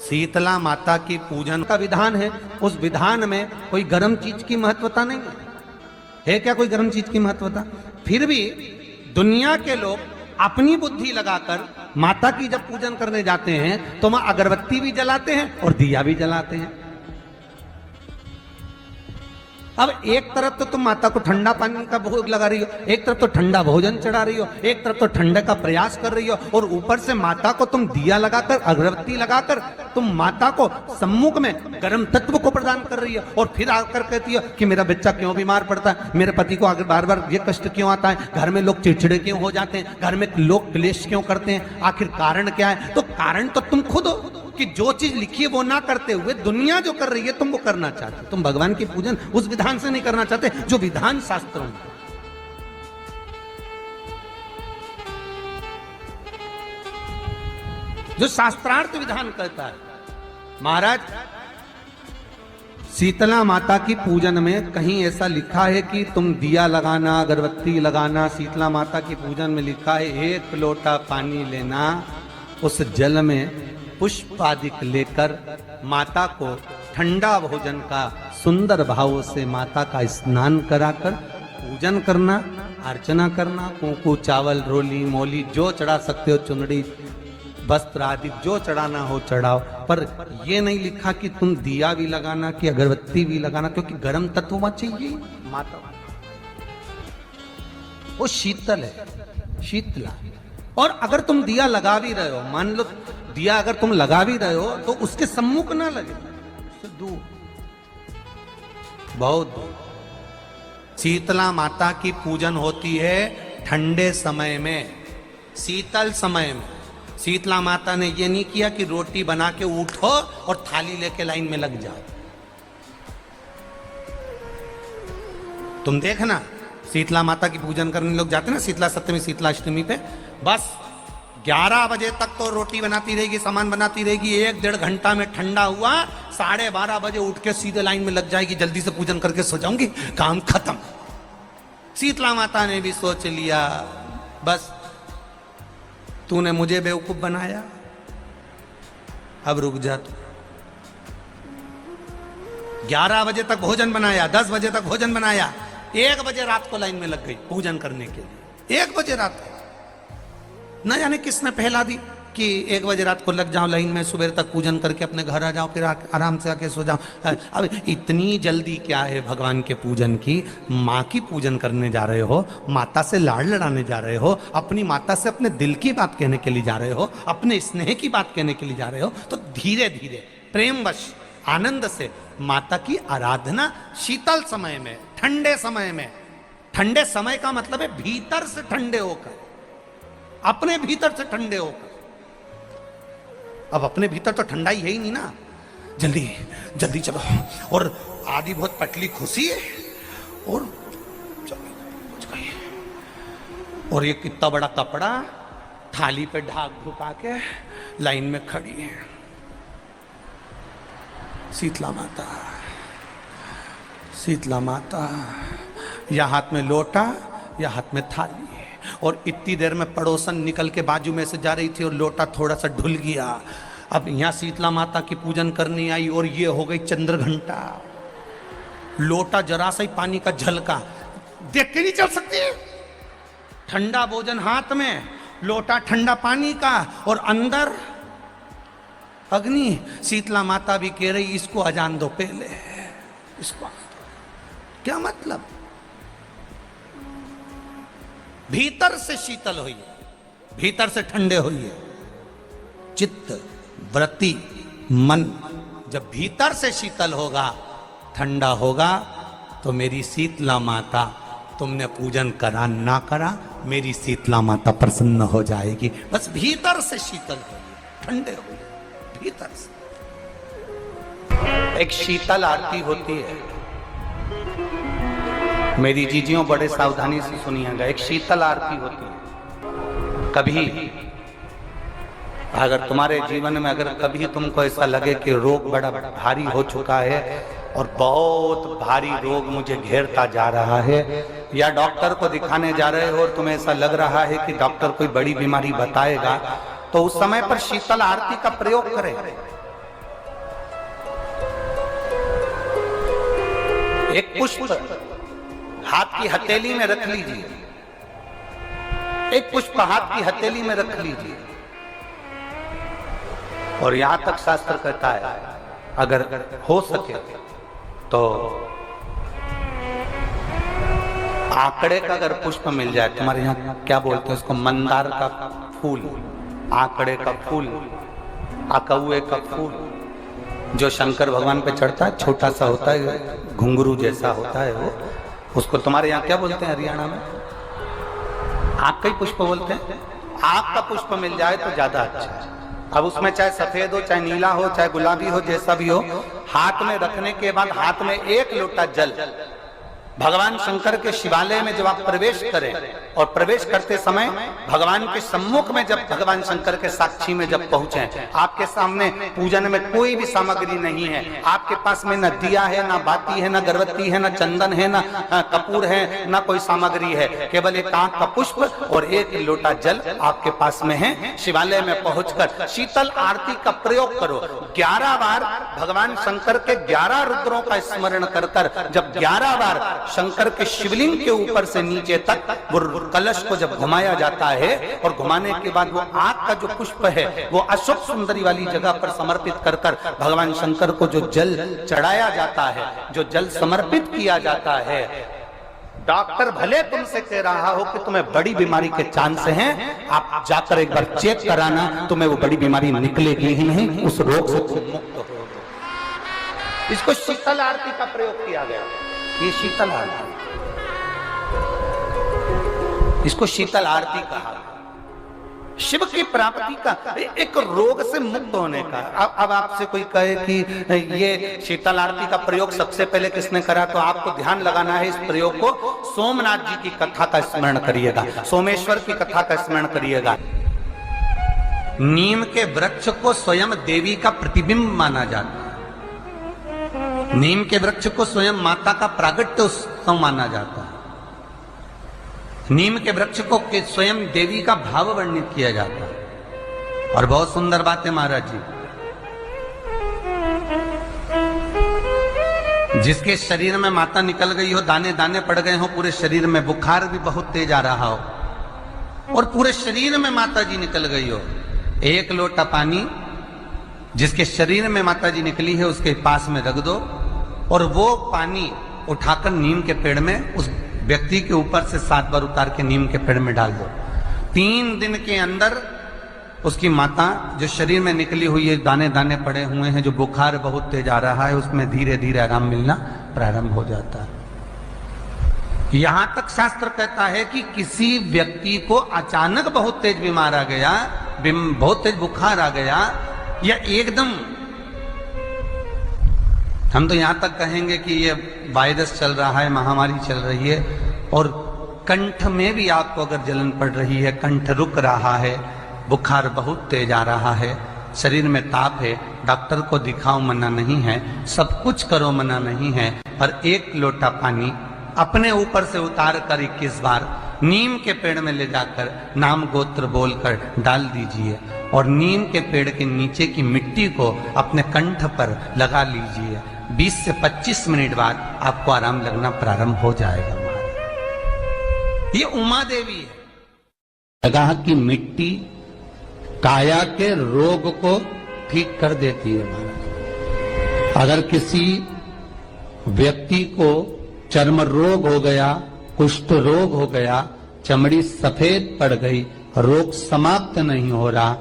शीतला माता की पूजन का विधान है। उस विधान में कोई गर्म चीज की महत्वता नहीं है क्या? कोई गर्म चीज की महत्वता? फिर भी दुनिया के लोग अपनी बुद्धि लगाकर माता की जब पूजन करने जाते हैं तो वहां अगरबत्ती भी जलाते हैं और दिया भी जलाते हैं। अब एक तरफ तो तुम माता को ठंडा पानी का भोग लगा रही हो, एक तरफ तो ठंडा भोजन चढ़ा रही हो, एक तरफ तो ठंडे का प्रयास कर रही हो, और ऊपर से माता को तुम दिया लगाकर अगरबत्ती लगाकर तुम माता को सम्मुख में गर्म तत्व को प्रदान कर रही हो। और फिर आकर कहती हो कि मेरा बच्चा क्यों बीमार पड़ता है, मेरे पति को आगे बार बार ये कष्ट क्यों आता है, घर में लोग चिड़चिड़े क्यों हो जाते हैं, घर में लोग क्लेश क्यों करते हैं, आखिर कारण क्या है? तो कारण तो तुम खुद हो कि जो चीज लिखी है वो ना करते हुए दुनिया जो कर रही है तुम वो करना चाहते हो। तुम भगवान की पूजन उस विधान से नहीं करना चाहते जो विधान शास्त्रों में। जो शास्त्रार्थ विधान कहता है। महाराज, शीतला माता की पूजन में कहीं ऐसा लिखा है कि तुम दिया लगाना, अगरबत्ती लगाना? शीतला माता की पूजन में लिखा है एक लोटा पानी लेना, उस जल में पुष्प आदि लेकर माता को ठंडा भोजन का सुंदर भाव से माता का स्नान कराकर पूजन करना, अर्चना करना, कुंकू चावल रोली मोली जो चढ़ा सकते हो, चुनरी वस्त्र आदि जो चढ़ाना हो चढ़ाओ। पर यह नहीं लिखा कि तुम दिया भी लगाना कि अगरबत्ती भी लगाना, क्योंकि गर्म तत्व वहां चाहिए। माता वो शीतल है, शीतला। और अगर तुम दिया लगा भी रहे हो, मान लो दिया अगर तुम लगा भी रहे हो तो उसके सम्मुख ना लगे, उससे दूर, बहुत दूर। शीतला माता की पूजन होती है ठंडे समय में, शीतल समय में। शीतला माता ने ये नहीं किया कि रोटी बना के उठो और थाली लेके लाइन में लग जाओ। तुम देखना, शीतला माता की पूजन करने लोग जाते ना शीतला सप्तमी, शीतला अष्टमी पे, बस 11 बजे तक तो रोटी बनाती रहेगी, सामान बनाती रहेगी। 1-1.5 घंटा में ठंडा हुआ, 12:30 बजे उठ के सीधे लाइन में लग जाएगी, जल्दी से पूजन करके सो जाऊंगी, काम खत्म। शीतला माता ने भी सोच लिया, बस तूने मुझे बेवकूफ बनाया, अब रुक जा तू। 11 बजे तक भोजन बनाया, 10 बजे तक भोजन बनाया, 1 बजे रात को लाइन में लग गई पूजन करने के लिए। 1 बजे रात को न जाने किसने पहला दी कि 1 बजे रात को लग जाओ लाइन में, सुबह तक पूजन करके अपने घर आ जाओ, फिर आराम से आके सो जाओ। अब इतनी जल्दी क्या है भगवान के पूजन की? माँ की पूजन करने जा रहे हो, माता से लाड़ लड़ाने जा रहे हो, अपनी माता से अपने दिल की बात कहने के लिए जा रहे हो, अपने स्नेह की बात कहने के लिए जा रहे हो, तो धीरे धीरे प्रेमवश आनंद से माता की आराधना शीतल समय में, ठंडे समय में। ठंडे समय का मतलब है भीतर से ठंडे होकर, अपने भीतर से ठंडे होकर। अब अपने भीतर तो ठंडा ही है ही नहीं ना, जल्दी जल्दी चलो। और आदि बहुत पतली खुशी है, और और ये कितना बड़ा कपड़ा थाली पे ढाक ढुका के लाइन में खड़ी है शीतला माता। शीतला माता, या हाथ में लोटा या हाथ में थाली, और इतनी देर में पड़ोसन निकल के बाजू में से जा रही थी और लोटा थोड़ा सा ढुल गया। अब यहाँ शीतला माता की पूजन करनी आई और ये हो गई चंद्र घंटा। लोटा जरा सा ही पानी का झलका, देख के नहीं चल सकती। ठंडा भोजन हाथ में, लोटा ठंडा पानी का, और अंदर अग्नि। शीतला माता भी कह रही इसको अजान दो पहले, इसको। क्या मतलब? भीतर से शीतल होइए, भीतर से ठंडे होइए। चित्त वृत्ति मन जब भीतर से शीतल होगा, ठंडा होगा, तो मेरी शीतला माता, तुमने पूजन करा ना करा, मेरी शीतला माता प्रसन्न हो जाएगी। बस भीतर से शीतल होइए, ठंडे होइए भीतर से। एक शीतल आरती होती है, मेरी जीजियों बड़े सावधानी से सुनिएगा। एक शीतल आरती होती है। कभी अगर तुम्हारे जीवन में अगर कभी तुमको ऐसा लगे कि रोग बड़ा भारी हो चुका है और बहुत भारी रोग मुझे घेरता जा रहा है, या डॉक्टर को दिखाने जा रहे हो और तुम्हें ऐसा लग रहा है कि डॉक्टर कोई बड़ी बीमारी बताएगा, तो उस समय पर शीतल आरती का प्रयोग करें। एक पुष्प हाथ की हथेली में रख लीजिए, एक पुष्प हाथ की हथेली में रख लीजिए। और यहां तक शास्त्र कहता है अगर हो सके तो आंकड़े का अगर पुष्प मिल जाए, तुम्हारे यहाँ क्या बोलते हैं उसको, मंदार का फूल, आंकड़े का फूल, अकौए का फूल, जो शंकर भगवान पे चढ़ता है, छोटा सा होता है, घुंघरू जैसा होता है वो, उसको तुम्हारे यहाँ क्या बोलते हैं हरियाणा में? आंख का ही पुष्प बोलते हैं। आंख का पुष्प मिल जाए तो ज्यादा अच्छा है। अब उसमें चाहे सफेद हो, चाहे नीला हो, चाहे गुलाबी हो, जैसा भी हो, हाथ में रखने के बाद हाथ में एक लोटा जल, भगवान शंकर के शिवालय में जब आप प्रवेश करें और प्रवेश करते समय भगवान के सम्मुख में जब भगवान शंकर के साक्षी में जब पहुंचे, आपके सामने पूजन में कोई भी सामग्री नहीं है, आपके पास में न दिया है, ना बाती है, ना गर्भवती है, ना चंदन है, ना कपूर है, ना कोई सामग्री है, केवल एक आंख का पुष्प और एक लोटा जल आपके पास में है। शिवालय में पहुंचकर शीतल आरती का प्रयोग करो। 11 बार भगवान शंकर के 11 रुद्रों का स्मरण कर जब 11 बार शंकर के शिवलिंग के ऊपर से नीचे तक वो कलश को जब घुमाया जाता है और घुमाने के बाद वो आग का जो पुष्प है वो अशोक सुंदरी वाली जगह पर समर्पित कर भगवान शंकर को जो जल चढ़ाया जाता है, जो जल समर्पित किया जाता है, डॉक्टर भले तुमसे कह रहा हो कि तुम्हें बड़ी बीमारी के चांस हैं, आप जाकर एक बार चेक कराना, तुम्हें वो बड़ी बीमारी निकलेगी ही नहीं, उस रोग से मुक्त हो। इसको शीतल आरती का प्रयोग किया गया। ये शीतल आरती, इसको शीतल आरती कहा। शिव की प्राप्ति का, एक रोग से मुक्त होने का। अब आपसे कोई कहे कि ये शीतल आरती का प्रयोग सबसे पहले किसने करा, तो आपको ध्यान लगाना है इस प्रयोग को। सोमनाथ जी की कथा का स्मरण करिएगा, सोमेश्वर की कथा का स्मरण करिएगा। नीम के वृक्ष को स्वयं देवी का प्रतिबिंब माना जाता है। नीम के वृक्ष को स्वयं माता का प्रागट्य उत्सव माना जाता है। नीम के वृक्ष को स्वयं देवी का भाव वर्णित किया जाता है। और बहुत सुंदर बात है महाराज जी, जिसके शरीर में माता निकल गई हो, दाने दाने पड़ गए हो पूरे शरीर में, बुखार भी बहुत तेज आ रहा हो और पूरे शरीर में माता जी निकल गई हो, एक लोटा पानी जिसके शरीर में माता जी निकली है उसके पास में रख दो और वो पानी उठाकर नीम के पेड़ में उस व्यक्ति के ऊपर से 7 बार उतार के नीम के पेड़ में डाल दो। 3 दिन के अंदर उसकी माता जो शरीर में निकली हुई है, दाने दाने पड़े हुए हैं, जो बुखार बहुत तेज आ रहा है, उसमें धीरे धीरे आराम मिलना प्रारंभ हो जाता है। यहां तक शास्त्र कहता है कि किसी व्यक्ति को अचानक बहुत तेज बीमार आ गया, बहुत तेज बुखार आ गया, या एकदम, हम तो यहां तक कहेंगे कि ये वायरस चल रहा है, महामारी चल रही है, और कंठ में भी आपको अगर जलन पड़ रही है, कंठ रुक रहा है, बुखार बहुत तेज आ रहा है, शरीर में ताप है, डॉक्टर को दिखाओ मना नहीं है, सब कुछ करो मना नहीं है, पर एक लोटा पानी अपने ऊपर से उतार कर 21 बार नीम के पेड़ में ले जाकर नाम गोत्र बोलकर डाल दीजिए और नीम के पेड़ के नीचे की मिट्टी को अपने कंठ पर लगा लीजिए। 20 से 25 मिनट बाद आपको आराम लगना प्रारंभ हो जाएगा। ये उमा देवी है। जगह की मिट्टी काया के रोग को ठीक कर देती है महाराज। अगर किसी व्यक्ति को चर्म रोग हो गया, कुष्ठ रोग हो गया, चमड़ी सफेद पड़ गई, रोग समाप्त नहीं हो रहा,